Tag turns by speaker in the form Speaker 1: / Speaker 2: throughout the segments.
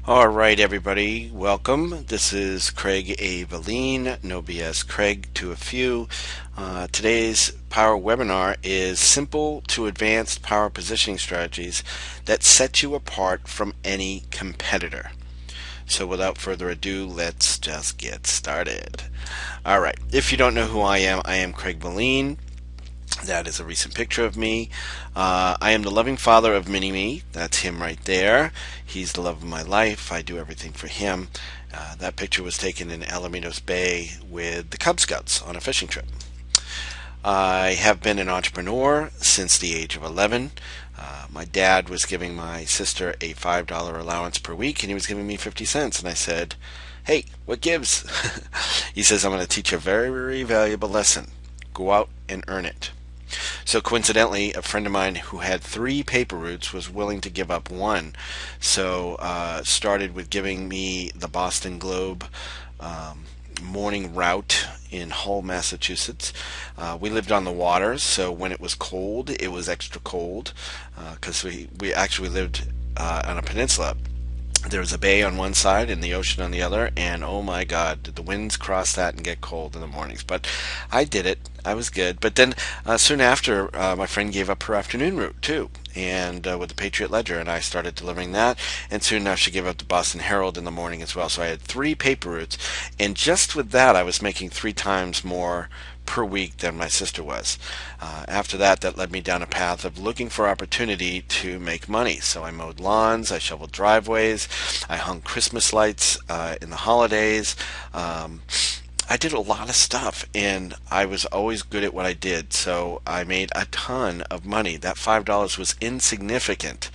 Speaker 1: All right, everybody, welcome. This is Craig Valine, no BS Craig to a few. Today's power webinar is simple to advanced power positioning strategies that set you apart from any competitor. So without further ado, let's just get started. All right, if you don't know who I am Craig Valine. That is a recent picture of me. I am the loving father of Mini-Me. That's him right there. He's the love of my life. I do everything for him. That picture was taken in Alamitos Bay with the Cub Scouts on a fishing trip. I have been an entrepreneur since the age of 11. My dad was giving my sister a $5 allowance per week, and he was giving me 50 cents. And I said, "Hey, what gives?" He says, "I'm going to teach you a very, very valuable lesson. Go out and earn it." So coincidentally, a friend of mine who had 3 paper routes was willing to give up one. So started with giving me the Boston Globe morning route in Hull, Massachusetts. We lived on the water, so when it was cold, it was extra cold because we actually lived on a peninsula. There was a bay on one side and the ocean on the other, and oh my God, did the winds cross that and get cold in the mornings. But I did it. I was good. But then soon after, my friend gave up her afternoon route too, and with the Patriot Ledger, and I started delivering that. And soon enough, she gave up the Boston Herald in the morning as well. So I had 3 paper routes, and just with that, I was making 3 times more per week than my sister was. After that, that led me down a path of looking for opportunity to make money. So I mowed lawns, I shoveled driveways, I hung Christmas lights in the holidays. I did a lot of stuff, and I was always good at what I did, so I made a ton of money. That $5 was insignificant.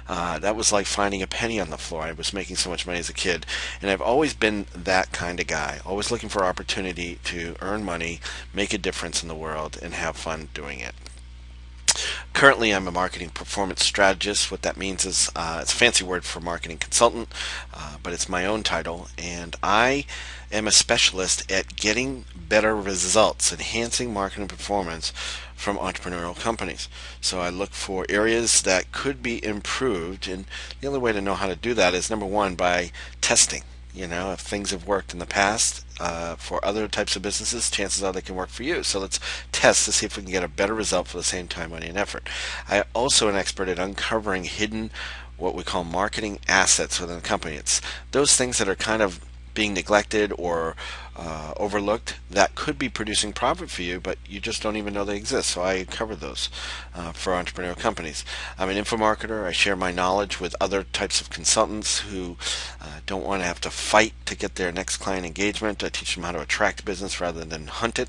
Speaker 1: That was like finding a penny on the floor. I was making so much money as a kid, and I've always been that kind of guy, always looking for opportunity to earn money, make a difference in the world, and have fun doing it. Currently, I'm a marketing performance strategist. What that means is it's a fancy word for marketing consultant, but it's my own title, and I am a specialist at getting better results, enhancing marketing performance from entrepreneurial companies. So I look for areas that could be improved, and the only way to know how to do that is number one, by testing. If things have worked in the past for other types of businesses, chances are they can work for you. So let's test to see if we can get a better result for the same time, money, and effort. I am also an expert at uncovering hidden, what we call marketing assets within a company. It's those things that are kind of being neglected or overlooked that could be producing profit for you, but you just don't even know they exist. So I cover those for entrepreneurial companies. I'm an infomarketer. I share my knowledge with other types of consultants who don't want to have to fight to get their next client engagement. I teach them how to attract business rather than hunt it.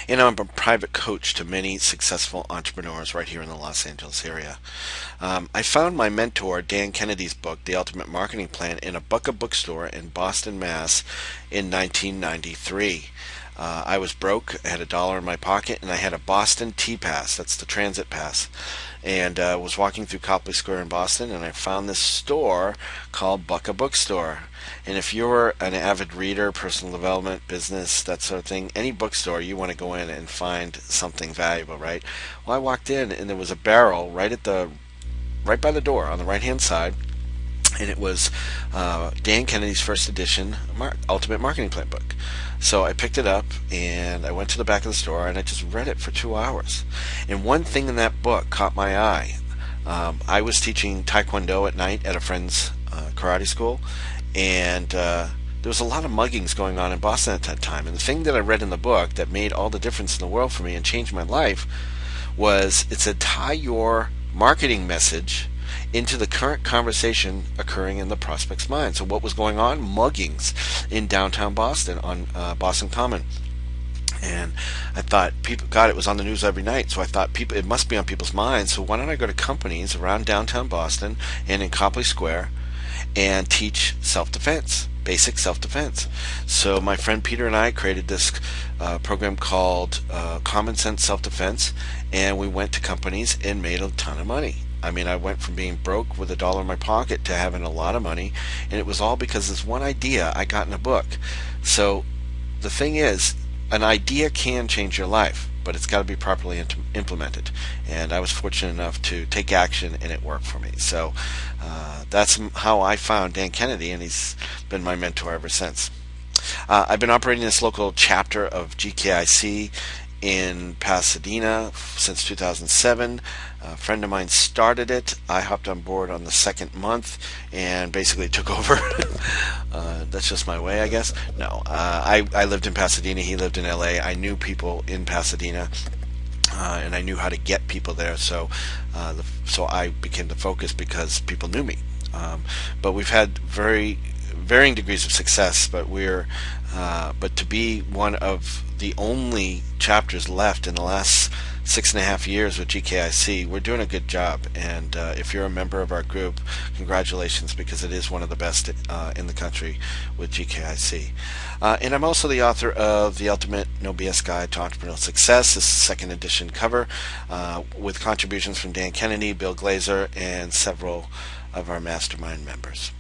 Speaker 1: And I'm a private coach to many successful entrepreneurs right here in the Los Angeles area. I found my mentor, Dan Kennedy's book, The Ultimate Marketing Plan, in a Bucka bookstore in Boston, Mass. in 1993. I was broke, I had $1 in my pocket, and I had a Boston T-Pass, that's the transit pass, and was walking through Copley Square in Boston, and I found this store called Bucka Bookstore. And if you're an avid reader, personal development, business, that sort of thing, any bookstore, you want to go in and find something valuable, right? Well, I walked in, and there was a barrel right by the door on the right-hand side, and it was Dan Kennedy's first edition Ultimate Marketing Plan book. So I picked it up, and I went to the back of the store, and I just read it for 2 hours. And one thing in that book caught my eye. I was teaching Taekwondo at night at a friend's karate school, and there was a lot of muggings going on in Boston at that time. And the thing that I read in the book that made all the difference in the world for me and changed my life was it said, tie your marketing message into the current conversation occurring in the prospect's mind. So what was going on? Muggings in downtown Boston on Boston Common. And I thought, God, it was on the news every night. So I thought, it must be on people's minds. So why don't I go to companies around downtown Boston and in Copley Square and teach self-defense, basic self-defense. So my friend Peter and I created this program called Common Sense Self-Defense, and we went to companies and made a ton of money. I mean, I went from being broke with $1 in my pocket to having a lot of money, and it was all because this one idea I got in a book. So the thing is, an idea can change your life, but it's got to be properly implemented. And I was fortunate enough to take action, and it worked for me. So that's how I found Dan Kennedy, and he's been my mentor ever since. I've been operating this local chapter of GKIC in Pasadena since 2007. A friend of mine started it. I hopped on board on the second month and basically took over. That's just my way, I guess. No, I lived in Pasadena. He lived in LA. I knew people in Pasadena, and I knew how to get people there. So I became the focus because people knew me. But we've had varying degrees of success. But to be one of the only chapters left in the last 6.5 years with GKIC, we're doing a good job. And if you're a member of our group, congratulations, because it is one of the best in the country with GKIC. And I'm also the author of The Ultimate No BS Guide to Entrepreneurial Success. This is the second edition cover with contributions from Dan Kennedy, Bill Glazer, and several of our mastermind members.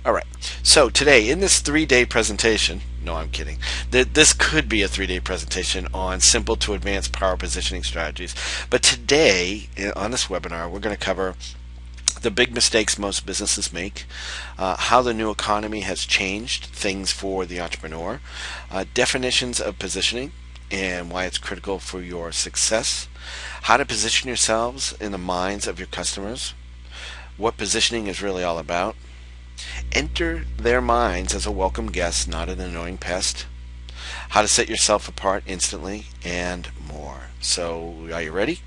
Speaker 1: All right, so today in this 3-day presentation, no, I'm kidding. This could be a 3-day presentation on simple to advanced power positioning strategies. But today, on this webinar, we're going to cover the big mistakes most businesses make, how the new economy has changed things for the entrepreneur, definitions of positioning and why it's critical for your success, how to position yourselves in the minds of your customers, what positioning is really all about, enter their minds as a welcome guest, not an annoying pest, how to set yourself apart instantly, and more. So, are you ready?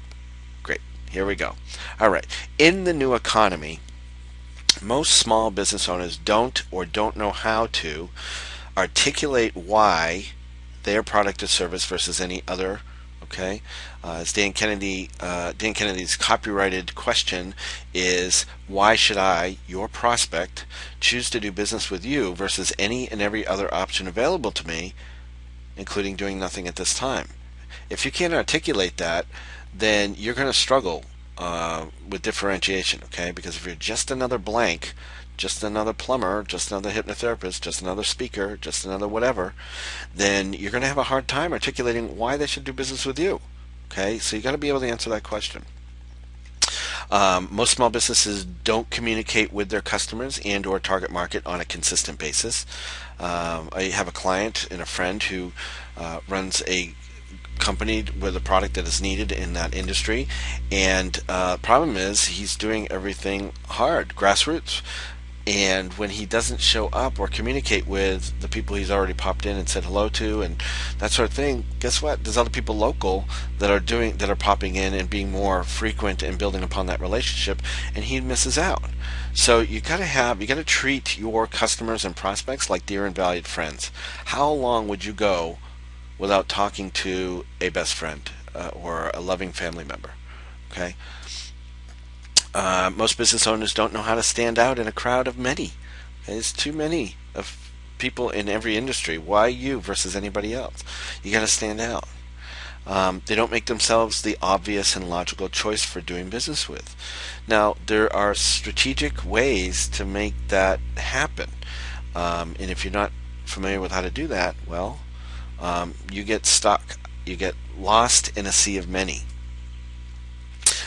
Speaker 1: Great. Here we go. All right. In the new economy, most small business owners don't know how to articulate why their product or service versus any other. Okay, as Dan Kennedy's copyrighted question is, why should I, your prospect, choose to do business with you versus any and every other option available to me, including doing nothing at this time? If you can't articulate that, then you're going to struggle with differentiation, okay? Because if you're just another blank, just another plumber, just another hypnotherapist, just another speaker, just another whatever, then you're going to have a hard time articulating why they should do business with you. Okay, so you got to be able to answer that question. Most small businesses don't communicate with their customers and or target market on a consistent basis. I have a client and a friend who runs a company with a product that is needed in that industry, and problem is he's doing everything hard, grassroots. And when he doesn't show up or communicate with the people he's already popped in and said hello to and that sort of thing, guess what? There's other people local that are popping in and being more frequent and building upon that relationship, and he misses out. So you got to treat your customers and prospects like dear and valued friends. How long would you go without talking to a best friend or a loving family member? Okay. Most business owners don't know how to stand out in a crowd of many. There's too many of people in every industry. Why you versus anybody else? You got to stand out. They don't make themselves the obvious and logical choice for doing business with. Now, there are strategic ways to make that happen. And if you're not familiar with how to do that, well, you get stuck. You get lost in a sea of many.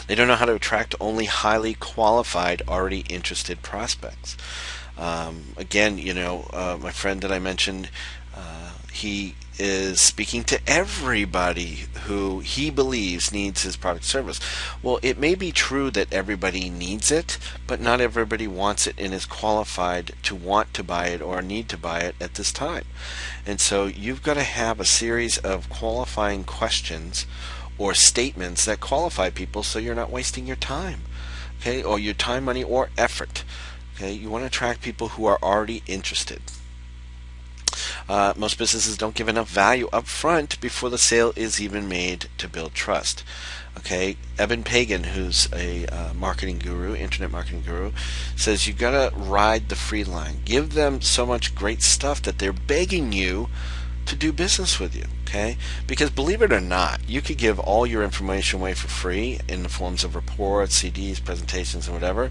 Speaker 1: They don't know how to attract only highly qualified, already interested prospects. Again, my friend that I mentioned, he is speaking to everybody who he believes needs his product service. Well, it may be true that everybody needs it, but not everybody wants it and is qualified to want to buy it or need to buy it at this time. And so you've got to have a series of qualifying questions or statements that qualify people so you're not wasting your time, okay, or your time, money, or effort. Okay, you want to attract people who are already interested. Most businesses don't give enough value up front before the sale is even made to build trust. Okay, Eben Pagan, who's a marketing guru, internet marketing guru, says you gotta ride the free line. Give them so much great stuff that they're begging you to do business with you, okay? Because believe it or not, you could give all your information away for free in the forms of reports, CDs, presentations, and whatever,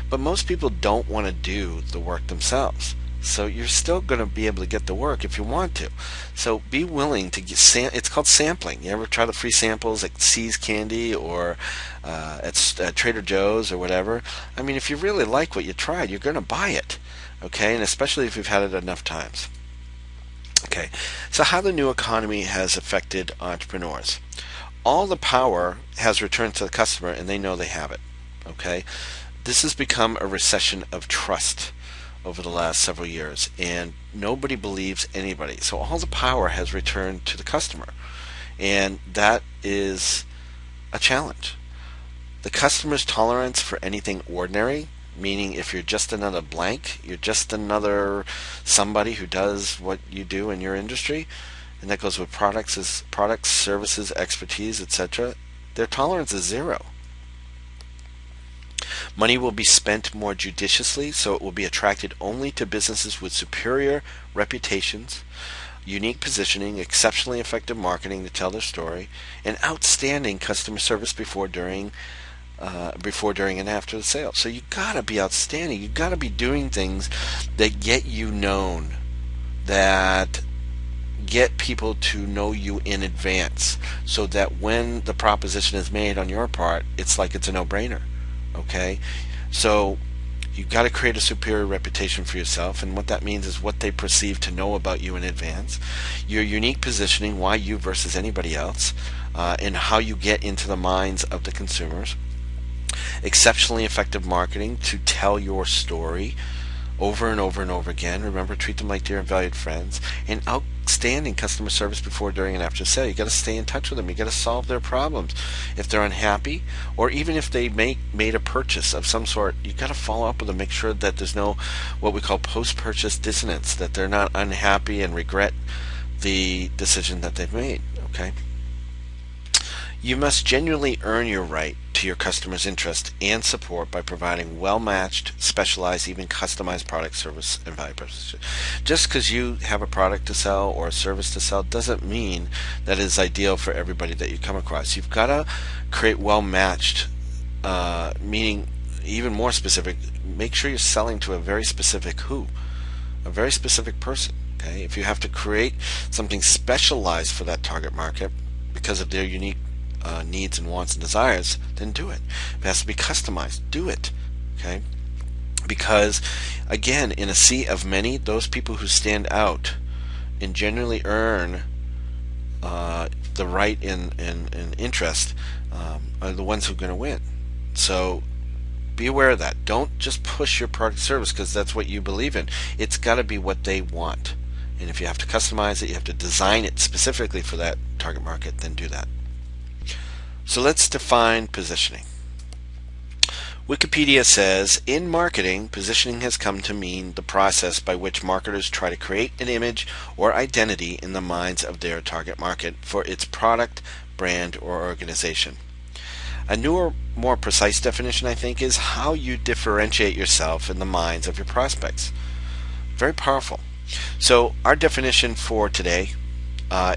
Speaker 1: but most people don't want to do the work themselves. So you're still going to be able to get the work if you want to. So be willing to get it's called sampling. You ever try the free samples at C's Candy or at Trader Joe's or whatever? I mean, if you really like what you tried, you're going to buy it. Okay, and especially if you've had it enough times. Okay, so how the new economy has affected entrepreneurs. All the power has returned to the customer and they know they have it. Okay, this has become a recession of trust over the last several years, and nobody believes anybody. So all the power has returned to the customer, and that is a challenge. The customer's tolerance for anything ordinary, meaning if you're just another blank, you're just another somebody who does what you do in your industry, and that goes with products, services, expertise, etc. Their tolerance is zero. Money will be spent more judiciously, so it will be attracted only to businesses with superior reputations, unique positioning, exceptionally effective marketing to tell their story, and outstanding customer service before, during, and after the sale. So you gotta be outstanding. You gotta be doing things that get you known, that get people to know you in advance, so that when the proposition is made on your part, it's like it's a no-brainer. Okay, so you've got to create a superior reputation for yourself, and what that means is what they perceive to know about you in advance, your unique positioning, why you versus anybody else, and how you get into the minds of the consumers, exceptionally effective marketing to tell your story over and over and over again. Remember, treat them like dear and valued friends, and outstanding customer service before, during, and after sale. You got to stay in touch with them. You got to solve their problems. If they're unhappy, or even if they made a purchase of some sort, you got to follow up with them. Make sure that there's no what we call post-purchase dissonance, that they're not unhappy and regret the decision that they've made. Okay. You must genuinely earn your right to your customers' interest and support by providing well-matched, specialized, even customized product, service, and value proposition. Just because you have a product to sell or a service to sell doesn't mean that it's ideal for everybody that you come across. You've got to create well-matched, meaning even more specific. Make sure you're selling to a very specific a very specific person. Okay, if you have to create something specialized for that target market because of their unique needs and wants and desires, then do it. If it has to be customized, do it. Okay, because again, in a sea of many, those people who stand out and generally earn the right and interest are the ones who are going to win. So be aware of that. Don't just push your product service because that's what you believe in. It's got to be what they want, and if you have to customize it, you have to design it specifically for that target market, then do that. So let's define positioning. Wikipedia says, in marketing, positioning has come to mean the process by which marketers try to create an image or identity in the minds of their target market for its product, brand, or organization. A newer, more precise definition, I think, is how you differentiate yourself in the minds of your prospects. Very powerful. So our definition for today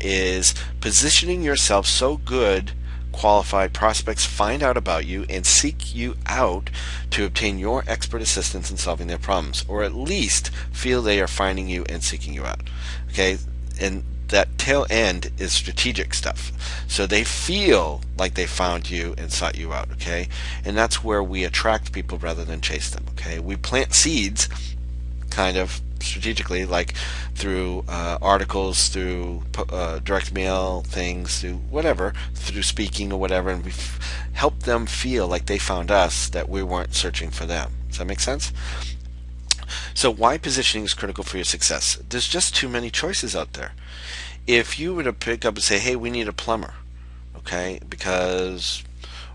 Speaker 1: is positioning yourself so good qualified prospects find out about you and seek you out to obtain your expert assistance in solving their problems, or at least feel they are finding you and seeking you out. Okay, and that tail end is strategic stuff. So they feel like they found you and sought you out. Okay, and that's where we attract people rather than chase them. Okay, we plant seeds kind of strategically, like through articles, through direct mail things, through whatever, through speaking or whatever, and we've helped them feel like they found us, that we weren't searching for them. Does that make sense? So why positioning is critical for your success? There's just too many choices out there. If you were to pick up and say, hey, we need a plumber, okay, because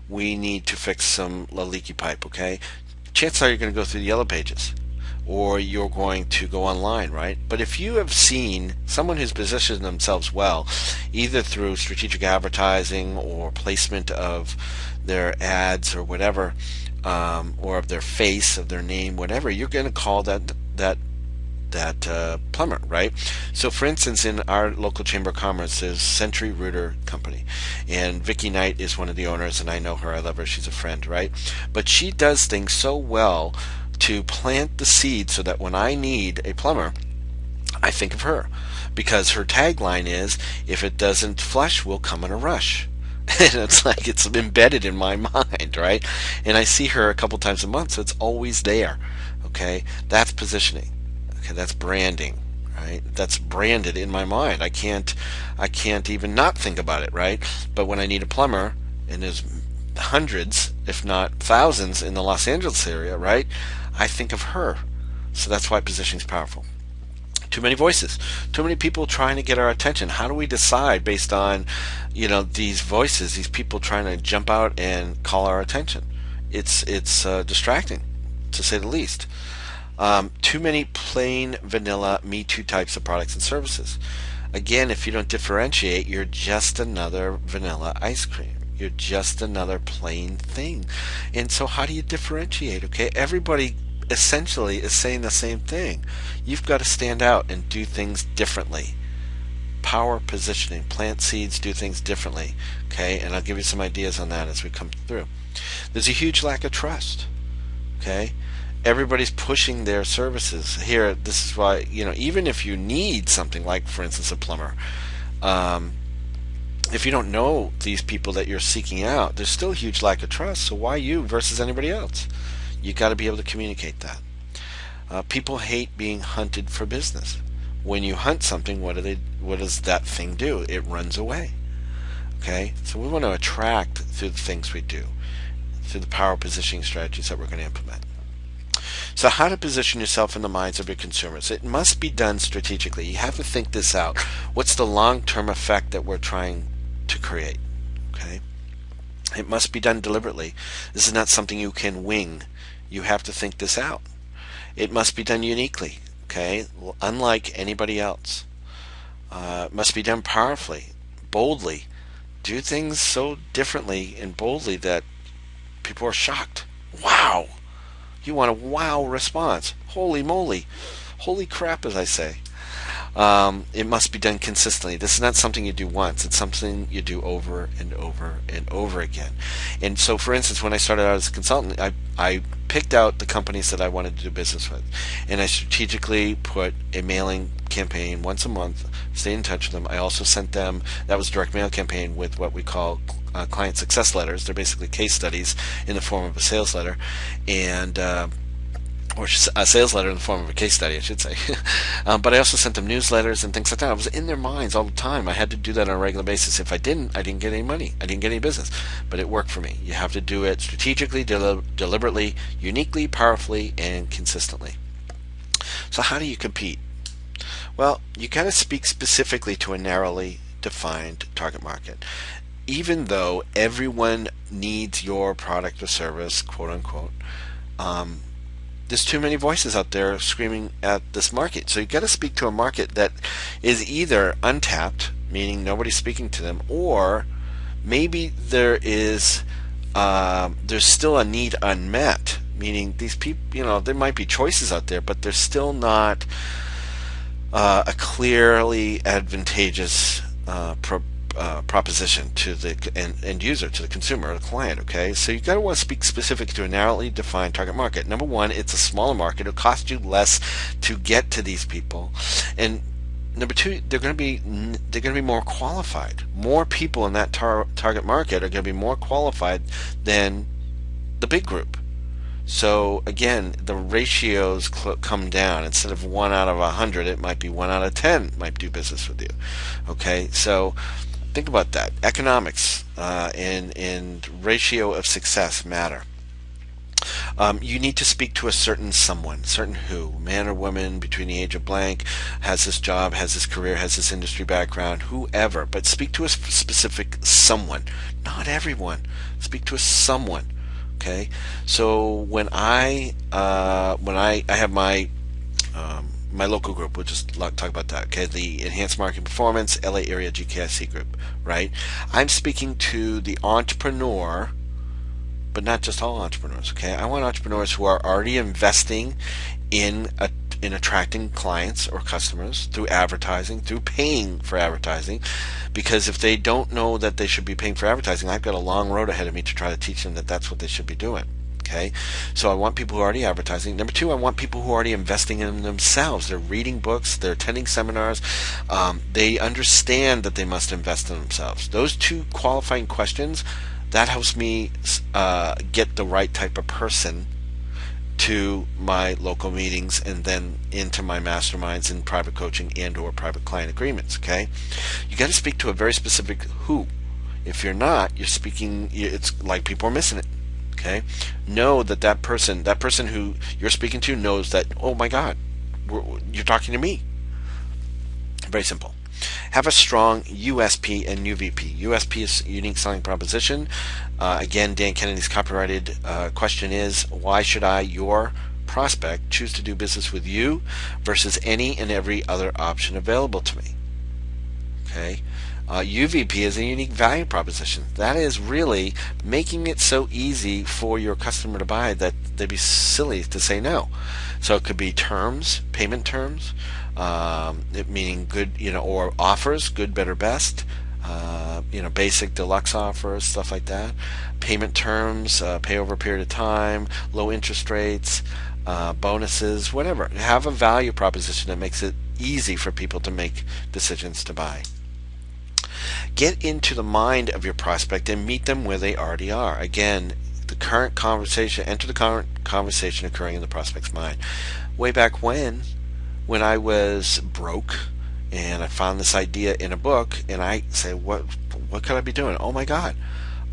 Speaker 1: we need to fix a leaky pipe, okay, chances are you're going to go through the yellow pages, or you're going to go online, right? But if you have seen someone who's positioned themselves well, either through strategic advertising or placement of their ads or whatever, or of their face, of their name, whatever, you're going to call that plumber, right? So for instance, in our local Chamber of Commerce, there's Century Rooter Company, and Vicki Knight is one of the owners, and I know her, I love her, she's a friend, right? But she does things so well to plant the seed so that when I need a plumber, I think of her, because her tagline is, if it doesn't flush, we'll come in a rush. And it's like it's embedded in my mind, right? And I see her a couple times a month, so it's always there. Okay, that's positioning. Okay, that's branding, right? That's branded in my mind. I can't even not think about it, right? But when I need a plumber, and there's hundreds, if not thousands, in the Los Angeles area, right? I think of her. So that's why positioning is powerful. Too many voices, too many people trying to get our attention. How do we decide based on, these voices, these people trying to jump out and call our attention? It's distracting, to say the least. Too many plain vanilla Me Too types of products and services. Again, if you don't differentiate, you're just another vanilla ice cream. You're just another plain thing. And so how do you differentiate? Okay, everybody essentially is saying the same thing. You've got to stand out and do things differently. Power positioning, plant seeds, do things differently. Okay, and I'll give you some ideas on that as we come through. There's a huge lack of trust. Okay, everybody's pushing their services. Here, this is why, even if you need something like, for instance, a plumber, if you don't know these people that you're seeking out, there's still a huge lack of trust. So why you versus anybody else? You got to be able to communicate that. People hate being hunted for business. When you hunt something, what does that thing do? It runs away. Okay, so we want to attract through the things we do, through the power positioning strategies that we're going to implement. So how to position yourself in the minds of your consumers? It must be done strategically. You have to think this out. What's the long-term effect that we're trying to create? Okay, it must be done deliberately. This is not something you can wing. You have to think this out. It must be done uniquely, okay, unlike anybody else. It must be done powerfully, boldly. Do things so differently and boldly that people are shocked. Wow! You want a wow response. Holy moly. Holy crap, as I say. It must be done consistently. This is not something you do once. It's something you do over and over and over again. And so, for instance, when I started out as a consultant, I picked out the companies that I wanted to do business with, and I strategically put a mailing campaign once a month, stayed in touch with them. I also sent them, that was a direct mail campaign with what we call client success letters. They're basically case studies in the form of a sales letter, and or a sales letter in the form of a case study, I should say. But I also sent them newsletters and things like that. I was in their minds all the time. I had to do that on a regular basis. If I didn't get any money. I didn't get any business. But it worked for me. You have to do it strategically, deliberately, uniquely, powerfully, and consistently. So how do you compete? Well, you got to speak specifically to a narrowly defined target market. Even though everyone needs your product or service, quote unquote, there's too many voices out there screaming at this market. So you've got to speak to a market that is either untapped, meaning nobody's speaking to them, or maybe there's still a need unmet, meaning these people, there might be choices out there, but there's still not a clearly advantageous proposition to the end user, to the consumer or the client. Okay, so you've got to want to speak specific to a narrowly defined target market. Number one, it's a smaller market. It'll cost you less to get to these people, and number two, they're going to be more qualified. More people in that target market are going to be more qualified than the big group. So again, the ratios come down. Instead of 1 out of 100, it might be 1 out of 10 might do business with you. Okay, so think about that. Economics and ratio of success matter. You need to speak to a certain someone, certain who, man or woman, between the age of blank, has this job, has this career, has this industry background, whoever. But speak to a specific someone, not everyone. Speak to a someone. Okay, so when I have my my local group, we'll just talk about that. Okay, the Enhanced Marketing Performance LA Area GKIC group, right? I'm speaking to the entrepreneur, but not just all entrepreneurs. Okay, I want entrepreneurs who are already investing in attracting clients or customers through advertising, through paying for advertising, because if they don't know that they should be paying for advertising, I've got a long road ahead of me to try to teach them that that's what they should be doing. Okay, so I want people who are already advertising. Number two, I want people who are already investing in themselves. They're reading books, they're attending seminars, they understand that they must invest in themselves. Those two qualifying questions, that helps me get the right type of person to my local meetings and then into my masterminds and private coaching and or private client agreements. Okay, you got to speak to a very specific who. If you're not, you're speaking, it's like people are missing it. Okay, know that person who you're speaking to knows that, oh my God, you're talking to me. Very simple. Have a strong USP and UVP. USP is unique selling proposition. Again, Dan Kennedy's copyrighted question is, why should I, your prospect, choose to do business with you versus any and every other option available to me? Okay. UVP is a unique value proposition. That is really making it so easy for your customer to buy that they'd be silly to say no. So it could be terms, payment terms, meaning good, or offers, good, better, best, basic, deluxe offers, stuff like that. Payment terms, pay over a period of time, low interest rates, bonuses, whatever. Have a value proposition that makes it easy for people to make decisions to buy. Get into the mind of your prospect and meet them where they already are. Again, enter the current conversation occurring in the prospect's mind. Way back when I was broke and I found this idea in a book, and I say, what could I be doing? Oh my God,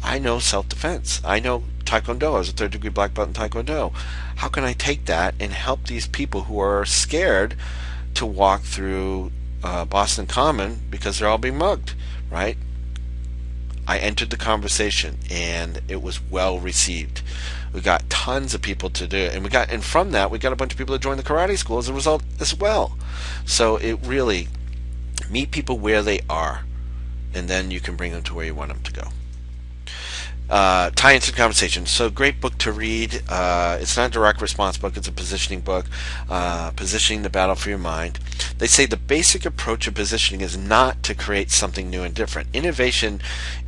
Speaker 1: I know self-defense. I know Taekwondo. I was a third-degree black belt in Taekwondo. How can I take that and help these people who are scared to walk through Boston Common because they're all being mugged, right? I entered the conversation and it was well received. We got tons of people to do it, and from that we got a bunch of people to join the karate school as a result as well. So it really, meet people where they are, and then you can bring them to where you want them to go. Tie into the conversation. So great book to read. It's not a direct response book. It's a positioning book. Positioning the battle for your mind. They say the basic approach of positioning is not to create something new and different. Innovation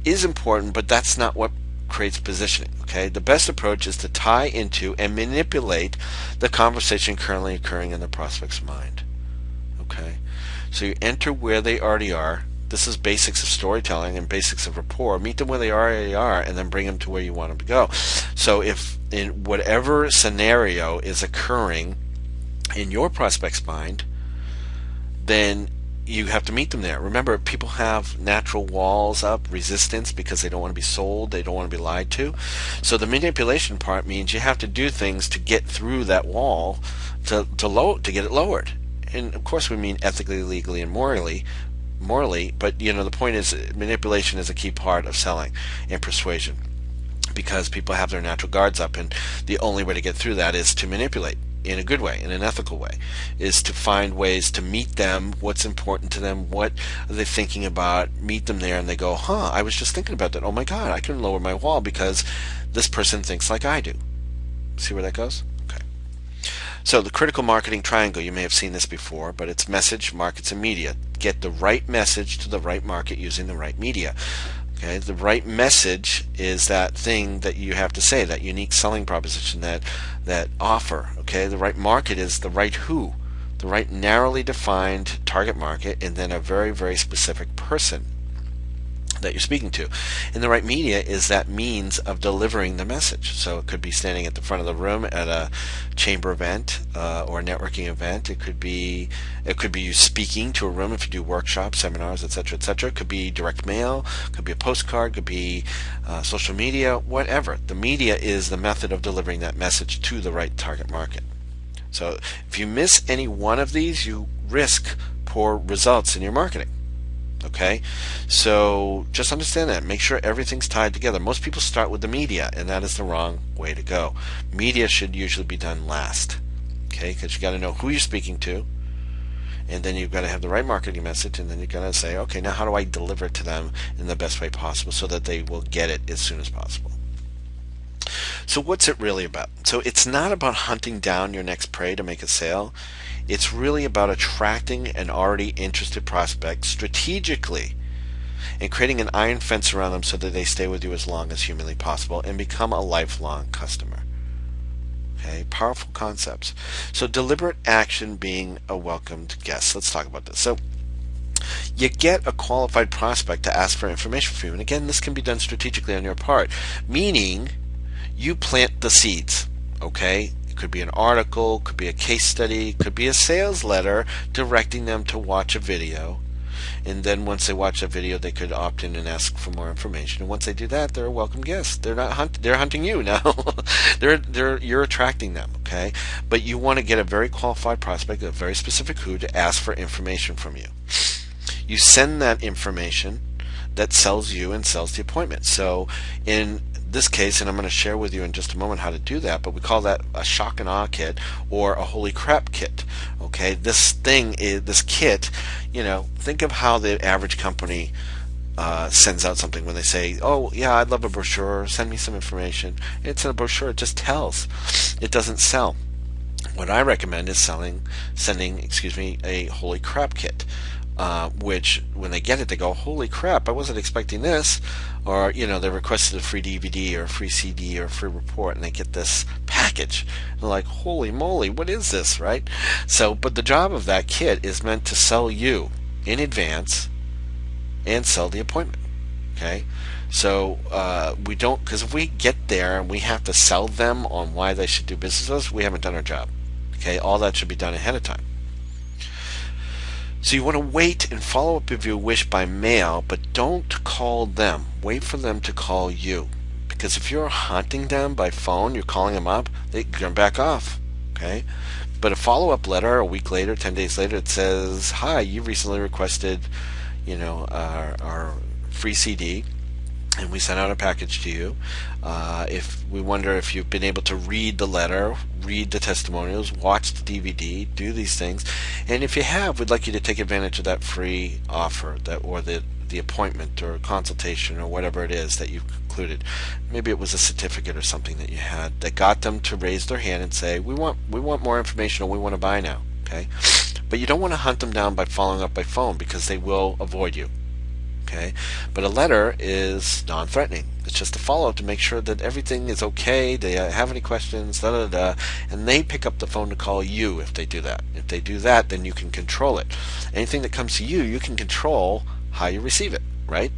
Speaker 1: is important, but that's not what creates positioning. Okay, the best approach is to tie into and manipulate the conversation currently occurring in the prospect's mind. Okay, so you enter where they already are. This is basics of storytelling and basics of rapport. Meet them where they already are and then bring them to where you want them to go. So if in whatever scenario is occurring in your prospect's mind, then you have to meet them there. Remember, people have natural walls up, resistance, because they don't want to be sold, they don't want to be lied to. So the manipulation part means you have to do things to get through that wall to get it lowered. And of course we mean ethically, legally, and morally, but the point is manipulation is a key part of selling and persuasion, because people have their natural guards up, and the only way to get through that is to manipulate in a good way, in an ethical way, is to find ways to meet them, what's important to them, what are they thinking about, meet them there, and they go, I was just thinking about that, oh my God, I can lower my wall because this person thinks like I do. See where that goes? Okay. So the critical marketing triangle, you may have seen this before, but it's message, markets, and media. Get the right message to the right market using the right media. Okay, the right message is that thing that you have to say, that unique selling proposition, that offer. Okay, the right market is the right who, the right narrowly defined target market, and then a very, very specific person that you're speaking to. And the right media is that means of delivering the message. So it could be standing at the front of the room at a chamber event or a networking event. It could be you speaking to a room if you do workshops, seminars, etc., etc. It could be direct mail, could be a postcard, could be social media, whatever. The media is the method of delivering that message to the right target market. So if you miss any one of these, you risk poor results in your marketing. Okay, so just understand that. Make sure everything's tied together. Most people start with the media, and that is the wrong way to go. Media should usually be done last. Okay, because you got to know who you're speaking to, and then you've got to have the right marketing message, and then you've got to say, okay, now how do I deliver it to them in the best way possible so that they will get it as soon as possible. So what's it really about? So it's not about hunting down your next prey to make a sale. It's really about attracting an already interested prospect strategically and creating an iron fence around them so that they stay with you as long as humanly possible and become a lifelong customer. Okay, powerful concepts. So deliberate action being a welcomed guest. Let's talk about this. So you get a qualified prospect to ask for information from you. And again, this can be done strategically on your part, meaning you plant the seeds. Okay? It could be an article, could be a case study, could be a sales letter directing them to watch a video. And then once they watch that video, they could opt in and ask for more information. And once they do that, they're a welcome guest. They're not they're hunting you now. You're attracting them, okay? But you want to get a very qualified prospect, a very specific who, to ask for information from you. You send that information that sells you and sells the appointment. So in this case, and I'm going to share with you in just a moment how to do that, but we call that a shock and awe kit or a holy crap kit. Okay, this kit, think of how the average company sends out something when they say, oh yeah, I'd love a brochure, send me some information. It's a brochure, it just tells. It doesn't sell. What I recommend is sending a holy crap kit. Which when they get it, they go, holy crap, I wasn't expecting this. Or, they requested a free DVD or a free CD or a free report, and they get this package. And they're like, holy moly, what is this, right? So, but the job of that kit is meant to sell you in advance and sell the appointment. Okay? So, we don't, because if we get there and we have to sell them on why they should do business with us, we haven't done our job. Okay? All that should be done ahead of time. So you want to wait and follow up if you wish by mail, but don't call them. Wait for them to call you. Because if you're hunting them by phone, you're calling them up, they're going to back off. Okay? But a follow-up letter a week later, 10 days later, it says, hi, you recently requested, our free CD, and we sent out a package to you. If we wonder if you've been able to read the letter, read the testimonials, watch the DVD, do these things, and if you have, we'd like you to take advantage of that free offer, or the appointment or consultation or whatever it is that you've concluded. Maybe it was a certificate or something that you had that got them to raise their hand and say, we want more information, or we want to buy now. Okay, but you don't want to hunt them down by following up by phone, because they will avoid you. Okay, but a letter is non-threatening. It's just a follow-up to make sure that everything is okay. They have any questions, and they pick up the phone to call you if they do that. If they do that, then you can control it. Anything that comes to you, you can control how you receive it, right?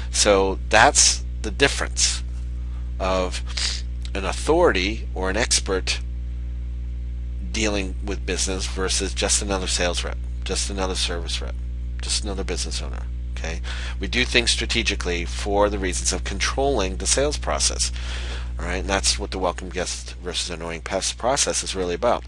Speaker 1: So that's the difference of an authority or an expert dealing with business versus just another sales rep, just another service rep, just another business owner. Okay, we do things strategically for the reasons of controlling the sales process. All right, and that's what the welcome guest versus annoying pest process is really about.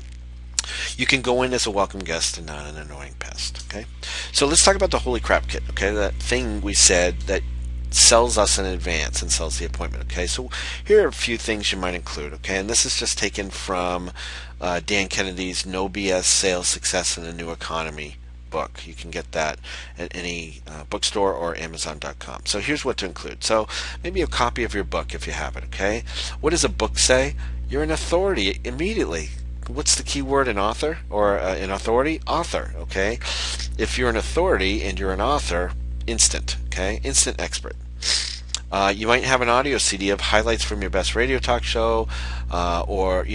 Speaker 1: You can go in as a welcome guest and not an annoying pest. Okay, so let's talk about the holy crap kit. Okay, that thing we said that sells us in advance and sells the appointment. Okay, so here are a few things you might include. Okay, and this is just taken from Dan Kennedy's No BS Sales Success in the New Economy book. You can get that at any bookstore or Amazon.com. So here's what to include. So maybe a copy of your book if you have it. Okay, what does a book say? You're an authority immediately. What's the key word in author or in authority? Author. Okay, if you're an authority and you're an author, instant. Okay, instant expert. You might have an audio CD of highlights from your best radio talk show, or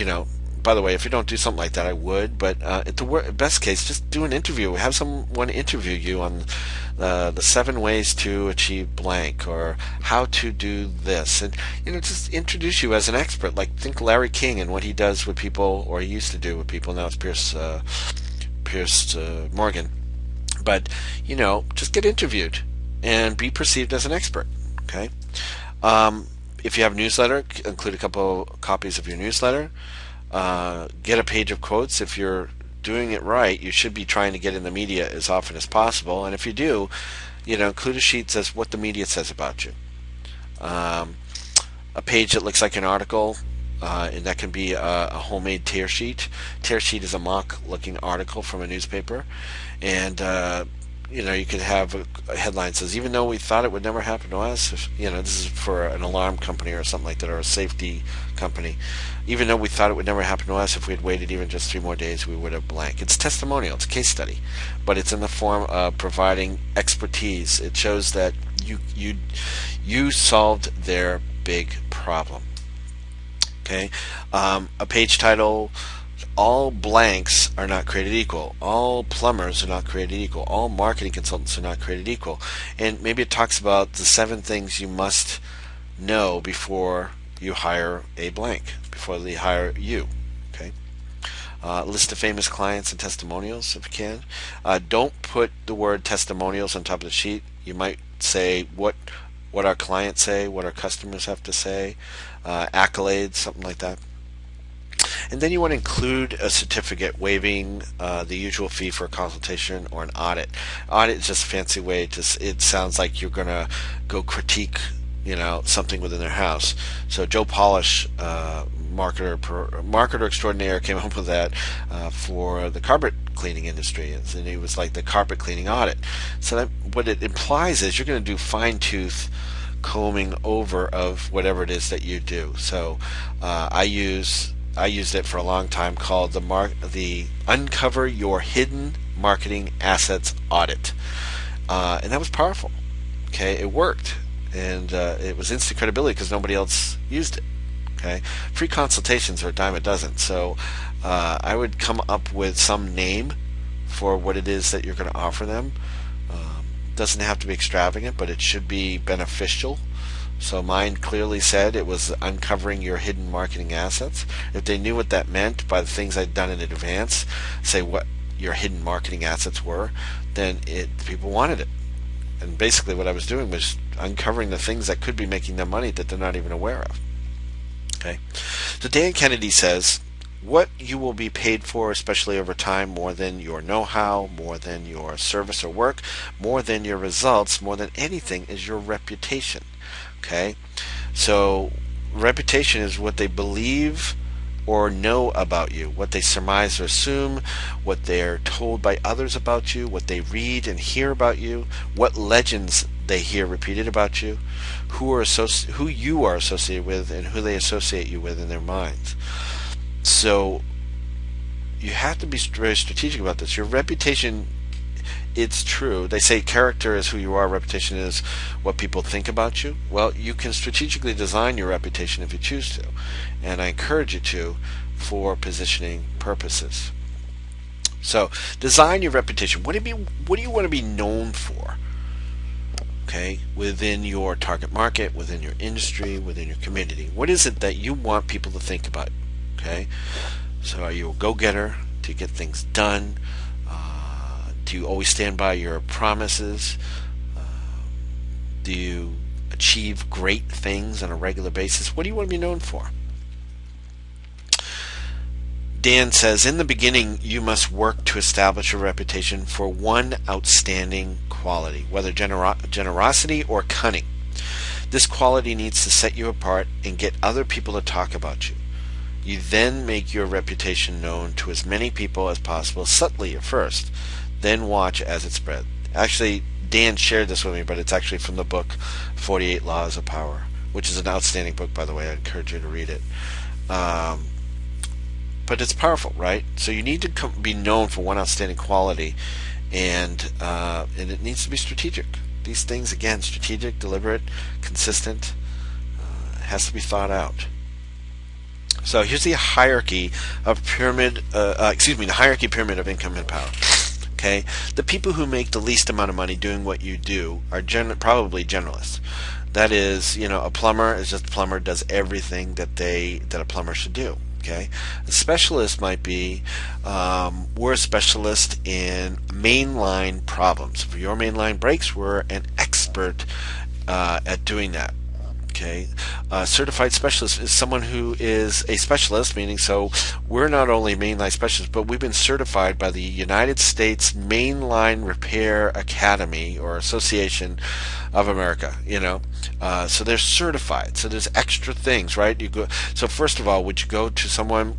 Speaker 1: by the way, if you don't do something like that, I would. But at the best case, just do an interview. Have someone interview you on the 7 ways to achieve blank, or how to do this, and just introduce you as an expert. Like, think Larry King and what he does with people, or he used to do with people. Now it's Pierce Morgan. But just get interviewed and be perceived as an expert. Okay. If you have a newsletter, include a couple copies of your newsletter. Get a page of quotes. If you're doing it right, you should be trying to get in the media as often as possible. And if you do, include a sheet that says what the media says about you. A page that looks like an article, and that can be a homemade tear sheet. Tear sheet is a mock-looking article from a newspaper, and you could have a headline that says, even though we thought it would never happen to us, this is for an alarm company or something like that, or a safety company. Even though we thought it would never happen to us, if we had waited even just 3 more days, we would have blank. It's testimonial, it's a case study, but it's in the form of providing expertise. It shows that you solved their big problem. Okay, a page title: all blanks are not created equal. All plumbers are not created equal. All marketing consultants are not created equal. And maybe it talks about the 7 things you must know before you hire a blank, before they hire you. Okay. List of famous clients and testimonials if you can. Don't put the word testimonials on top of the sheet. You might say what our clients say, what our customers have to say, accolades, something like that. And then you want to include a certificate waiving the usual fee for a consultation or an audit. Audit is just a fancy way it sounds like you're going to go critique, something within their house. So Joe Polish, marketer extraordinaire, came up with that for the carpet cleaning industry, and it was like the carpet cleaning audit. So that, what it implies is you're going to do fine-tooth combing over of whatever it is that you do. So I used it for a long time, called the Uncover Your Hidden Marketing Assets Audit, and that was powerful. Okay, it worked, and it was instant credibility because nobody else used it. Okay, free consultations are a dime a dozen. So I would come up with some name for what it is that you're going to offer them. Doesn't have to be extravagant, but it should be beneficial. So mine clearly said it was uncovering your hidden marketing assets. If they knew what that meant by the things I'd done in advance, say what your hidden marketing assets were, then people wanted it. And basically what I was doing was uncovering the things that could be making them money that they're not even aware of. Okay. So Dan Kennedy says, what you will be paid for, especially over time, more than your know-how, more than your service or work, more than your results, more than anything, is your reputation. Okay, so reputation is what they believe or know about you, what they surmise or assume, what they're told by others about you, what they read and hear about you, what legends they hear repeated about you, who you are associated with, and who they associate you with in their minds. So you have to be very strategic about this. Your reputation, it's true. They say character is who you are, reputation is what people think about you. Well, you can strategically design your reputation if you choose to, and I encourage you to for positioning purposes. So design your reputation. What do you want to be known for? Okay, within your target market, within your industry, within your community. What is it that you want people to think about? Okay, so are you a go-getter? Do you get things done? Do you always stand by your promises? Do you achieve great things on a regular basis? What do you want to be known for? Dan says, in the beginning, you must work to establish a reputation for one outstanding quality, whether generosity or cunning. This quality needs to set you apart and get other people to talk about you. You then make your reputation known to as many people as possible, subtly at first, then watch as it spreads. Actually, Dan shared this with me, but it's actually from the book 48 Laws of Power, which is an outstanding book, by the way. I encourage you to read it. But it's powerful, right? So you need to be known for one outstanding quality, and it needs to be strategic. These things, again, strategic, deliberate, consistent, has to be thought out. So here's the hierarchy pyramid of income and power. Okay, the people who make the least amount of money doing what you do are probably generalists. That is, a plumber is just a plumber, does everything that a plumber should do. Okay, a specialist might be, we're a specialist in mainline problems. If your mainline breaks, we're an expert at doing that. Okay, certified specialist is someone who is a specialist, meaning so we're not only mainline specialists, but we've been certified by the United States Mainline Repair Academy or Association of America. So they're certified. So there's extra things, right? So first of all, would you go to someone,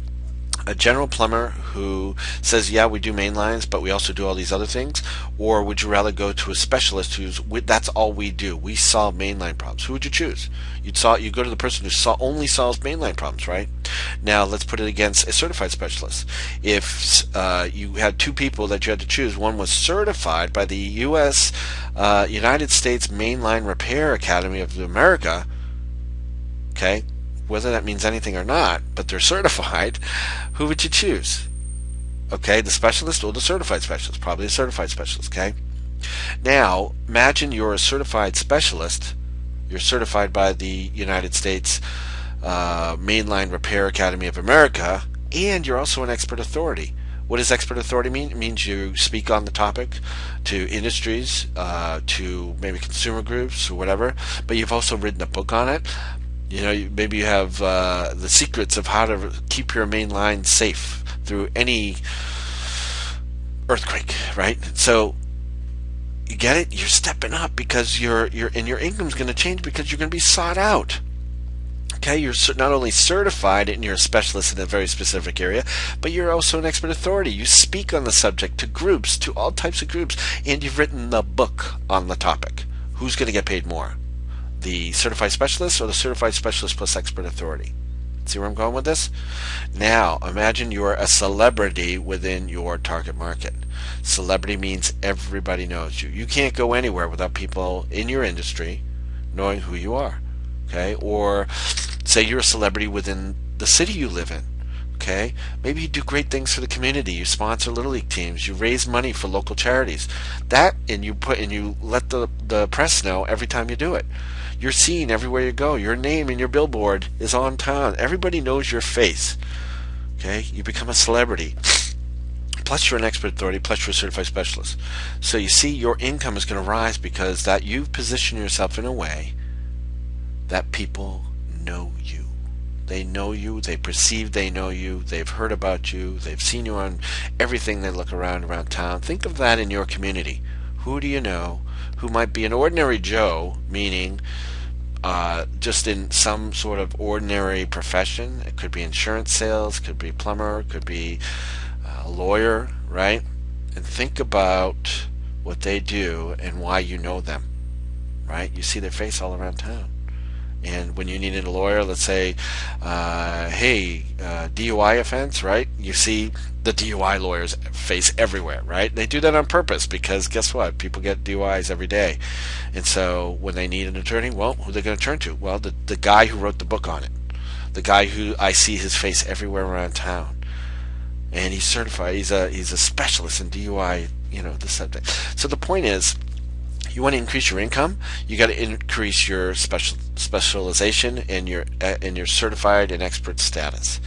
Speaker 1: a general plumber who says, yeah, we do main lines, but we also do all these other things? Or would you rather go to a specialist that's all we do? We solve mainline problems. Who would you choose? You go to the person who only solves mainline problems, right? Now let's put it against a certified specialist. If you had 2 people that you had to choose, one was certified by the United States Mainline Repair Academy of America, okay, whether that means anything or not, but they're certified, who would you choose? Okay, the specialist or the certified specialist? Probably a certified specialist, okay? Now, imagine you're a certified specialist. You're certified by the United States Mainline Repair Academy of America, and you're also an expert authority. What does expert authority mean? It means you speak on the topic to industries, to maybe consumer groups or whatever, but you've also written a book on it. Maybe you have the secrets of how to keep your main line safe through any earthquake, right? So you get it? You're stepping up because your income's going to change because you're going to be sought out. Okay, you're not only certified and you're a specialist in a very specific area, but you're also an expert authority. You speak on the subject to groups, to all types of groups, and you've written the book on the topic. Who's going to get paid more? The certified specialist or the certified specialist plus expert authority? See where I'm going with this? Now, imagine you're a celebrity within your target market. Celebrity means everybody knows you. You can't go anywhere without people in your industry knowing who you are. Okay? Or say you're a celebrity within the city you live in. Okay? Maybe you do great things for the community. You sponsor Little League teams. You raise money for local charities. And you let the press know every time you do it. You're seen everywhere you go. Your name and your billboard is on town. Everybody knows your face. Okay? You become a celebrity. Plus you're an expert authority, plus you're a certified specialist. So you see your income is going to rise because that you've positioned yourself in a way that people know you. They know you, they perceive they know you, they've heard about you, they've seen you on everything they look around town. Think of that in your community. Who do you know who might be an ordinary Joe, meaning just in some sort of ordinary profession? It could be insurance sales, could be plumber, could be a lawyer, right? And think about what they do and why you know them, right? You see their face all around town. And when you needed a lawyer, let's say, DUI offense, right? You see the DUI lawyer's face everywhere, right? They do that on purpose because guess what? People get DUIs every day. And so when they need an attorney, well, who are they going to turn to? Well, the guy who wrote the book on it. The guy who I see his face everywhere around town. And he's certified. He's a specialist in DUI, this subject. So the point is, you want to increase your income, you got to increase your specialization and your certified and expert status.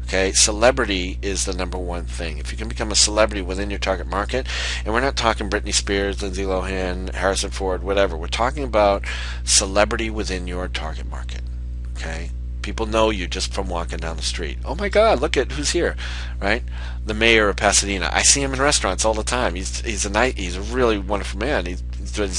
Speaker 1: Okay, celebrity is the number one thing. If you can become a celebrity within your target market, and we're not talking Britney Spears, Lindsay Lohan, Harrison Ford, whatever. We're talking about celebrity within your target market. Okay, people know you just from walking down the street. Oh my God, look at who's here, right? The mayor of Pasadena. I see him in restaurants all the time. He's a really wonderful man. He's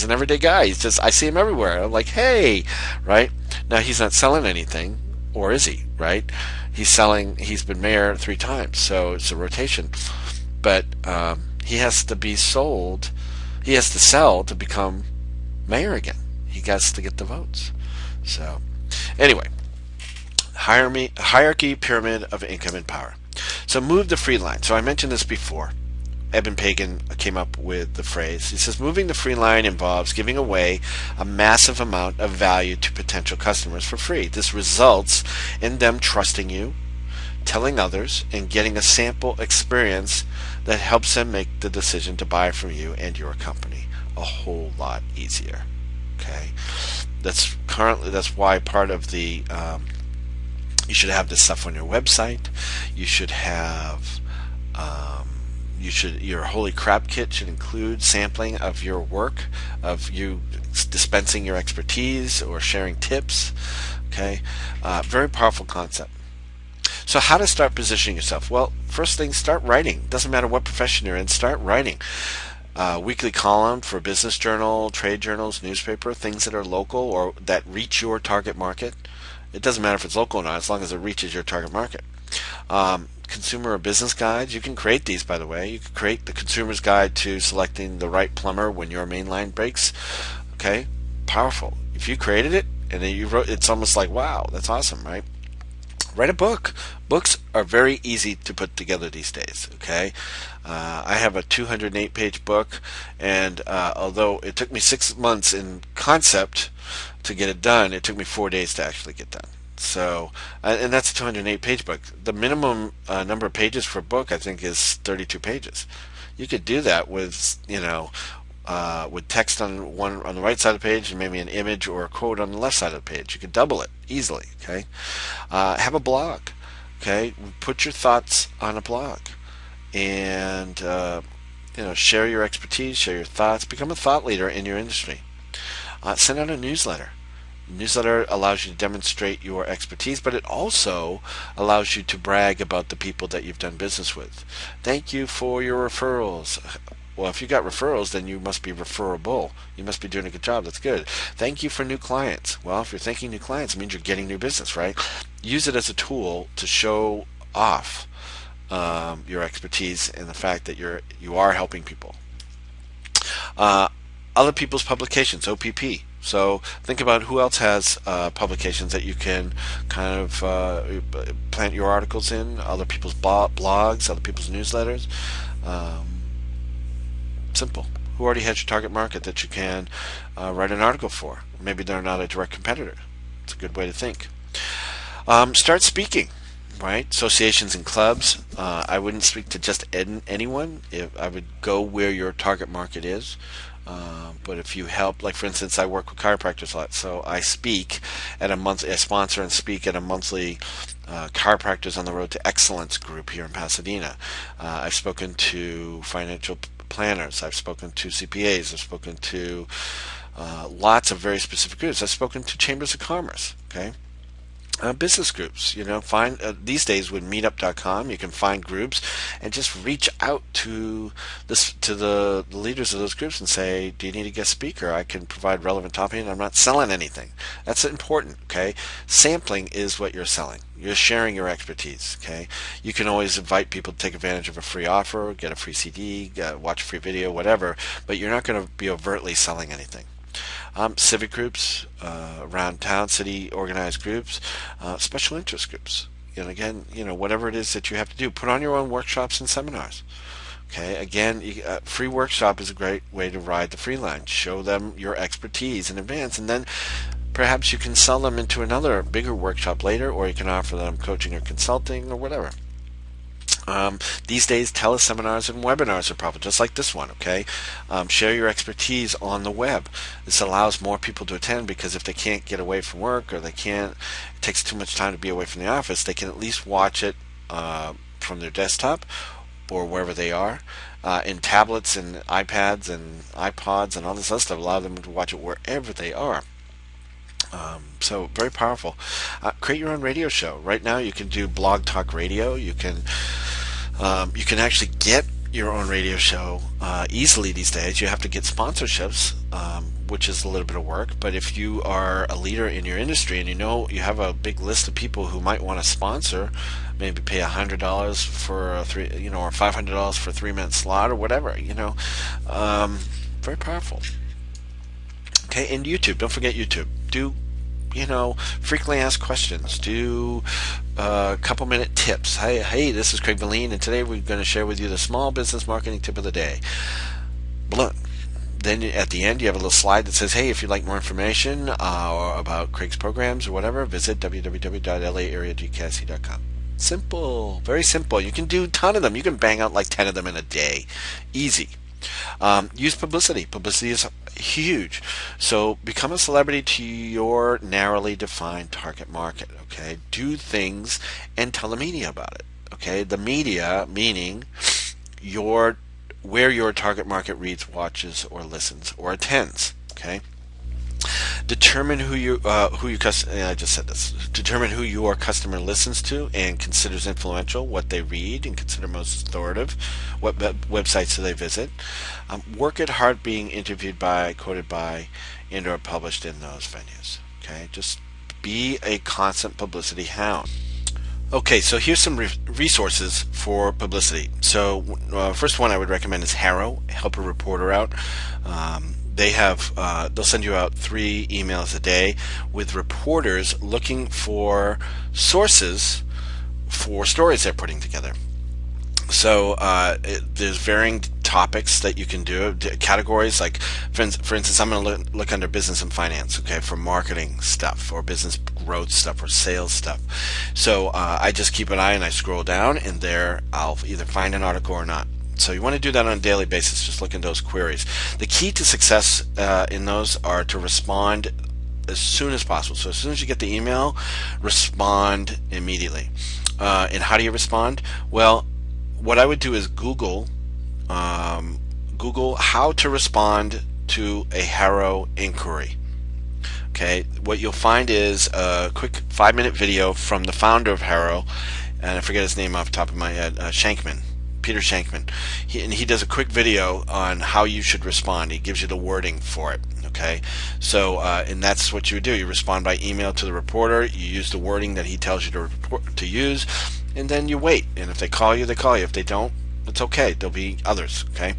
Speaker 1: an everyday guy. I see him everywhere. I'm like, hey, right? Now he's not selling anything, or is he, right? He's been mayor 3 times, so it's a rotation. But he has to sell to become mayor again. He has to get the votes. So, anyway, hierarchy pyramid of income and power. So move the free line. So I mentioned this before. Eben Pagan came up with the phrase. He says, moving the free line involves giving away a massive amount of value to potential customers for free. This results in them trusting you, telling others, and getting a sample experience that helps them make the decision to buy from you and your company a whole lot easier. Okay, that's why part of the you should have this stuff on your website. You should have your holy crap kit should include sampling of your work, of you dispensing your expertise or sharing tips. Okay, very powerful concept. So how to start positioning yourself? Well, first thing, start writing. Doesn't matter what profession you're in, start writing. Weekly column for a business journal, trade journals, newspaper, things that are local or that reach your target market. It doesn't matter if it's local or not, as long as it reaches your target market. Consumer or business guides, you can create these, by the way. You can create the consumer's guide to selecting the right plumber when your main line breaks. Okay, powerful. If you created it and then you wrote, it's almost like, wow, that's awesome, right? Write a book. Books are very easy to put together these days. Okay, I have a 208-page book, and although it took me 6 months in concept to get it done, it took me 4 days to actually get done. So, and that's a 208-page book. The minimum number of pages for a book, I think, is 32 pages. You could do that with, with text on the right side of the page and maybe an image or a quote on the left side of the page. You could double it easily. Okay, have a blog. Okay, put your thoughts on a blog, and share your expertise, share your thoughts, become a thought leader in your industry. Send out a newsletter. Newsletter allows you to demonstrate your expertise, but it also allows you to brag about the people that you've done business with. Thank you for your referrals. Well, if you got referrals, then you must be referable. You must be doing a good job. That's good. Thank you for new clients. Well, if you're thanking new clients, it means you're getting new business, right? Use it as a tool to show off your expertise and the fact that you are helping people. Other people's publications, OPP. So think about who else has publications that you can kind of plant your articles in, other people's blogs, other people's newsletters. Simple. Who already has your target market that you can write an article for? Maybe they're not a direct competitor. It's a good way to think. Start speaking. Right? Associations and clubs. I wouldn't speak to just anyone. I would go where your target market is. But if you help, like for instance, I work with chiropractors a lot, so I speak at I sponsor and speak at a monthly Chiropractors on the Road to Excellence group here in Pasadena. I've spoken to financial planners. I've spoken to CPAs. I've spoken to lots of very specific groups. I've spoken to chambers of commerce. Okay. Business groups, find these days with meetup.com you can find groups and just reach out to the leaders of those groups and say, do you need a guest speaker? I can provide relevant topic and I'm not selling anything. That's important. Okay, sampling is what you're selling. You're sharing your expertise. Okay, you can always invite people to take advantage of a free offer, get a free CD, watch a free video, whatever, but you're not going to be overtly selling anything. Civic groups around town, city organized groups, special interest groups. Again, whatever it is that you have to do, put on your own workshops and seminars. Okay, again, free workshop is a great way to ride the free line. Show them your expertise in advance, and then perhaps you can sell them into another bigger workshop later, or you can offer them coaching or consulting or whatever. These days, teleseminars and webinars are probably just like this one. Okay, share your expertise on the web. This allows more people to attend because if they can't get away from work or it takes too much time to be away from the office, they can at least watch it from their desktop or wherever they are. In tablets and iPads and iPods and all this other stuff, allow them to watch it wherever they are. So very powerful. Create your own radio show. Right now, you can do blog talk radio. You can actually get your own radio show easily these days. You have to get sponsorships, which is a little bit of work. But if you are a leader in your industry and you have a big list of people who might want to sponsor, maybe pay $100 for or $500 for a 3-minute slot or whatever. Very powerful. Okay, and YouTube. Don't forget YouTube. Do frequently asked questions. Do a couple-minute tips. Hey, this is Craig Valine, and today we're going to share with you the small business marketing tip of the day. Blunt. Then at the end, you have a little slide that says, hey, if you'd like more information or about Craig's programs or whatever, visit www.lareagkc.com. Simple. Very simple. You can do a ton of them. You can bang out like 10 of them in a day. Easy. Use publicity. Publicity is huge. So become a celebrity to your narrowly defined target market. Okay, do things and tell the media about it. Okay, the media meaning where your target market reads, watches, or listens, or attends. Okay. Determine who your customer listens to and considers influential, what they read and consider most authoritative, what websites do they visit. Work at hard being interviewed by, quoted by, and or published in those venues. Okay, just be a constant publicity hound. Okay, so here's some resources for publicity. So first one I would recommend is Harrow, Help a Reporter Out. They'll send you out 3 emails a day with reporters looking for sources for stories they're putting together. So there's varying topics that you can do, categories like, for instance, I'm going to look under business and finance, okay, for marketing stuff or business growth stuff or sales stuff. So I just keep an eye and I scroll down, and there I'll either find an article or not. So you want to do that on a daily basis. Just look at those queries. The key to success in those are to respond as soon as possible. So as soon as you get the email, respond immediately. And how do you respond? Well, what I would do is Google how to respond to a HARO inquiry. Okay, what you'll find is a quick 5-minute video from the founder of HARO, and I forget his name off the top of my head, Peter Shankman. He does a quick video on how you should respond. He gives you the wording for it. Okay, so and that's what you would do. You respond by email to the reporter. You use the wording that he tells you to use, and then you wait. And if they call you, they call you. If they don't, it's okay. There'll be others. Okay.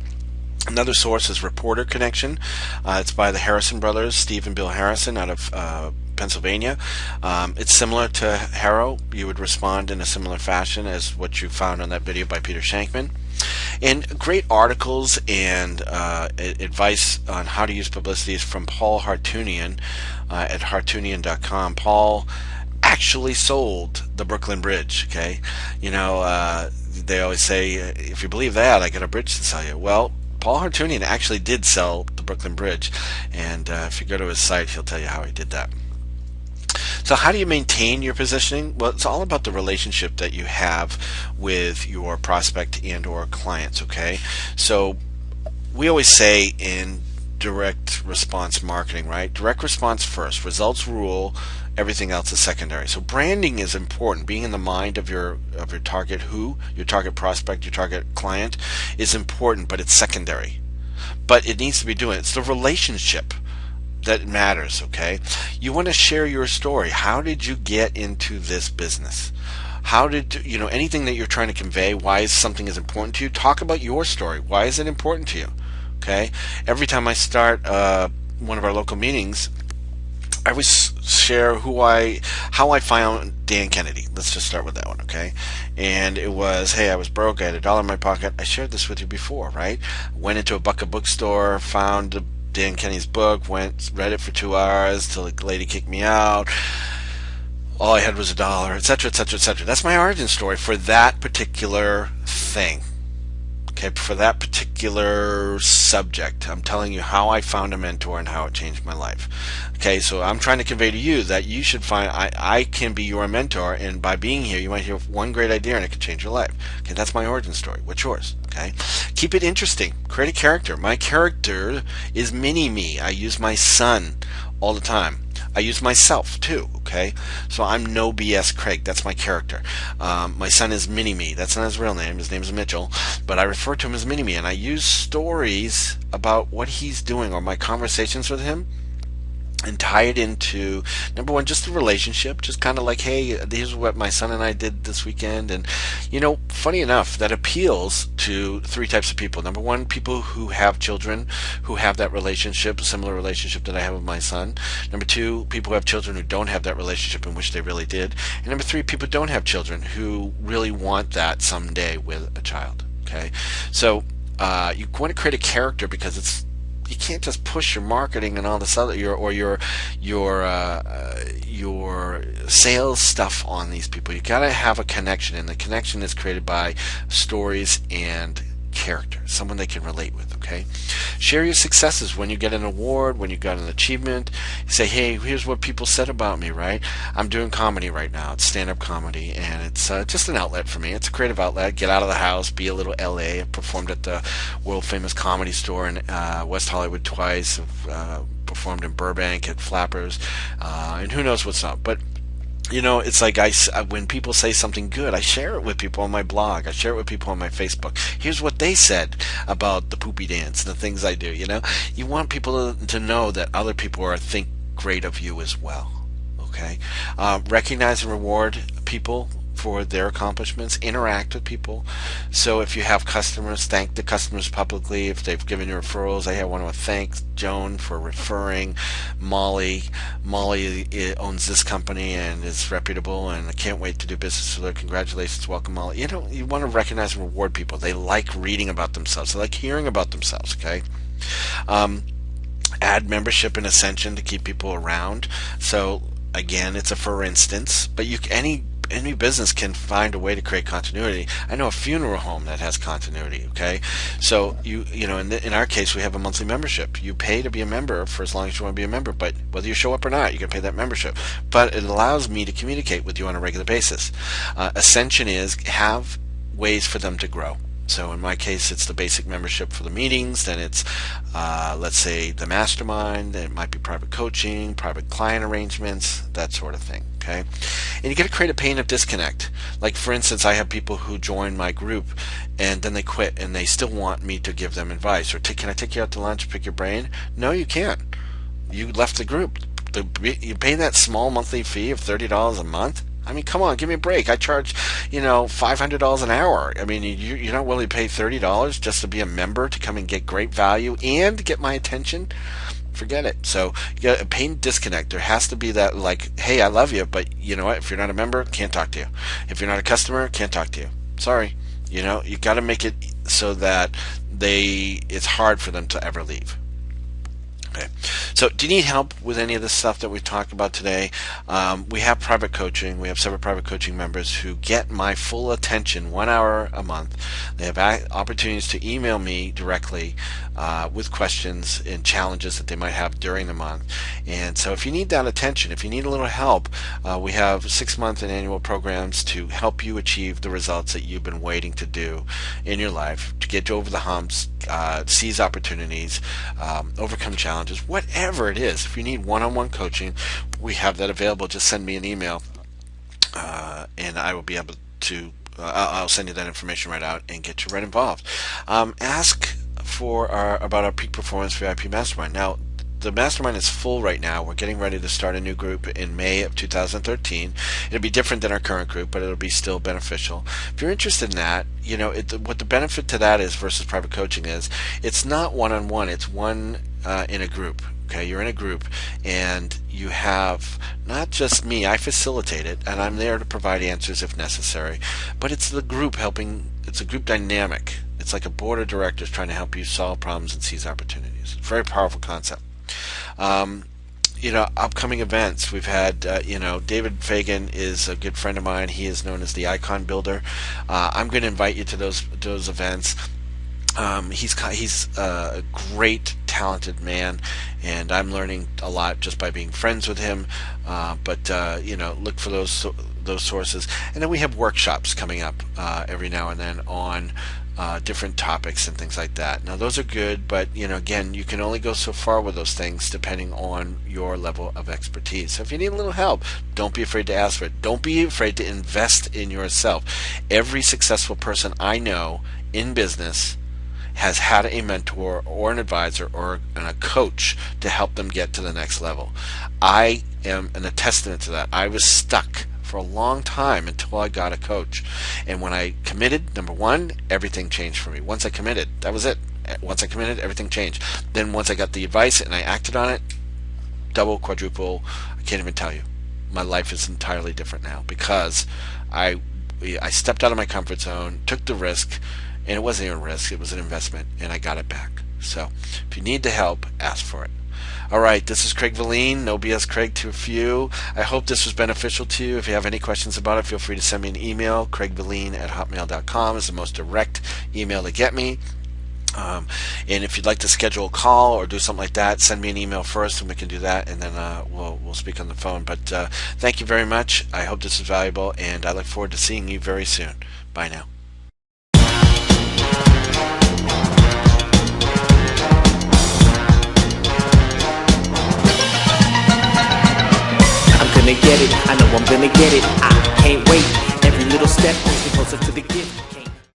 Speaker 1: Another source is Reporter Connection. It's by the Harrison brothers, Steve and Bill Harrison, out of Pennsylvania. It's similar to HARO. You would respond in a similar fashion as what you found on that video by Peter Shankman. And great articles and advice on how to use publicity is from Paul Hartunian at hartunian.com. Paul actually sold the Brooklyn Bridge. Okay, you know, they always say, if you believe that, I got a bridge to sell you. Well, Paul Hartunian actually did sell the Brooklyn Bridge, and if you go to his site, he'll tell you how he did that. So how do you maintain your positioning? Well, it's all about the relationship that you have with your prospect and or clients, okay? So we always say in direct response marketing, right? Direct response first. Results rule. Everything else is secondary. So branding is important. Being in the mind of your target your target prospect, your target client is important, but it's secondary. But it needs to be doing it. It's the relationship that matters, okay? You want to share your story. How did you get into this business? How did, you know, anything that you're trying to convey, why is something is important to you? Talk about your story. Why is it important to you? Okay? Every time I start one of our local meetings, I always share how I found Dan Kennedy. Let's just start with that one, okay? And it was, hey, I was broke, I had $1 in my pocket. I shared this with you before, right? Went into a Bucket bookstore, found Dan Kennedy's book, read it for 2 hours till the lady kicked me out. All I had was $1, etc., etc., etc. That's my origin story for that particular thing. Okay, for that particular subject. I'm telling you how I found a mentor and how it changed my life. Okay, so I'm trying to convey to you that you should find, I can be your mentor, and by being here, you might hear one great idea and it can change your life. Okay, that's my origin story. What's yours? Okay, keep it interesting. Create a character. My character is mini-me. I use my son all the time. I use myself too, okay? So I'm No BS Craig. That's my character. My son is Mini-Me. That's not his real name. His name is Mitchell. But I refer to him as Mini-Me. And I use stories about what he's doing or my conversations with him and tie it into, number one, just the relationship. Just kind of like, hey, here's what my son and I did this weekend. And, you know, funny enough, that appeals to 3 types of people. Number one, people who have children, who have that relationship, similar relationship that I have with my son. Number 2, people who have children who don't have that relationship and wish they really did. And number 3, people who don't have children who really want that someday with a child. Okay, so you want to create a character because you can't just push your marketing and all this other your sales stuff on these people. You got to have a connection, and the connection is created by stories and character, someone they can relate with. Okay, share your successes. When you get an award, when you got an achievement, you say, hey, here's what people said about me, right? I'm doing comedy right now. It's stand-up comedy, and it's just an outlet for me. It's a creative outlet. Get out of the house, be a little LA. I performed at the world famous Comedy Store in West Hollywood twice. Performed in Burbank at Flappers, and who knows what's up. But you know, it's like when people say something good, I share it with people on my blog. I share it with people on my Facebook. Here's what they said about the poopy dance, the things I do. You know, you want people to know that other people think great of you as well. Okay, recognize and reward people for their accomplishments, interact with people. So if you have customers, thank the customers publicly. If they've given you referrals, I want to thank Joan for referring Molly. Molly owns this company and is reputable, and I can't wait to do business with her. Congratulations, welcome, Molly. You want to recognize and reward people. They like reading about themselves. They like hearing about themselves, okay? Add membership and Ascension to keep people around. So again, it's a for instance, but any business can find a way to create continuity. I know a funeral home that has continuity, okay? So in our case, we have a monthly membership. You pay to be a member for as long as you want to be a member, but whether you show up or not, you can pay that membership. But it allows me to communicate with you on a regular basis. Ascension is have ways for them to grow. So in my case, it's the basic membership for the meetings. Then it's, let's say, the mastermind. Then it might be private coaching, private client arrangements, that sort of thing. Okay, and you got to create a pain of disconnect. Like for instance, I have people who join my group and then they quit, and they still want me to give them advice or can I take you out to lunch and pick your brain? No, you can't. You left the group. You pay that small monthly fee of $30 a month. I mean, come on, give me a break. I charge, $500 an hour. I mean, you're not willing to pay $30 just to be a member to come and get great value and get my attention? Forget it. So you got a pain disconnect. There has to be that, like, hey, I love you, but you know what? If you're not a member, can't talk to you. If you're not a customer, can't talk to you. Sorry. You got to make it so that it's hard for them to ever leave. Okay. So do you need help with any of the stuff that we've talked about today? We have private coaching. We have several private coaching members who get my full attention 1 hour a month. They have opportunities to email me directly with questions and challenges that they might have during the month. And so if you need that attention, if you need a little help, we have 6-month and annual programs to help you achieve the results that you've been waiting to do in your life, to get you over the humps, seize opportunities, overcome challenges, whatever it is. If you need one-on-one coaching, we have that available. Just send me an email and I will be able to I'll send you that information right out and get you right involved. Ask about our Peak Performance VIP Mastermind. Now, the mastermind is full right now. We're getting ready to start a new group in May of 2013. It'll be different than our current group, but it'll be still beneficial. If you're interested in that, what the benefit to that is versus private coaching is, it's not one-on-one. It's one in a group. Okay, you're in a group and you have not just me, I facilitate it and I'm there to provide answers if necessary, but it's the group helping. It's a group dynamic. It's like a board of directors trying to help you solve problems and seize opportunities. It's a very powerful concept. Upcoming events. We've had, David Fagan is a good friend of mine. He is known as the Icon Builder. I'm going to invite you to those events. He's a great, talented man, and I'm learning a lot just by being friends with him. Look for those sources. And then we have workshops coming up every now and then on different topics and things like that. Now those are good, but again, you can only go so far with those things depending on your level of expertise. So if you need a little help, don't be afraid to ask for it. Don't be afraid to invest in yourself. Every successful person I know in business has had a mentor or an advisor or a coach to help them get to the next level. I am a testament to that. I was stuck for a long time until I got a coach. And when I committed, number one, everything changed for me. Once I committed, that was it. Once I committed, everything changed. Then once I got the advice and I acted on it, double, quadruple, I can't even tell you. My life is entirely different now because I stepped out of my comfort zone, took the risk, and it wasn't even a risk, it was an investment, and I got it back. So if you need the help, ask for it. All right, this is Craig Valine, No BS Craig to a few. I hope this was beneficial to you. If you have any questions about it, feel free to send me an email. CraigValine@hotmail.com is the most direct email to get me. And if you'd like to schedule a call or do something like that, send me an email first and we can do that, and then we'll speak on the phone. But thank you very much. I hope this is valuable, and I look forward to seeing you very soon. Bye now.
Speaker 2: Gonna get it, I know I'm gonna get it. I can't wait. Every little step brings me closer to the gift.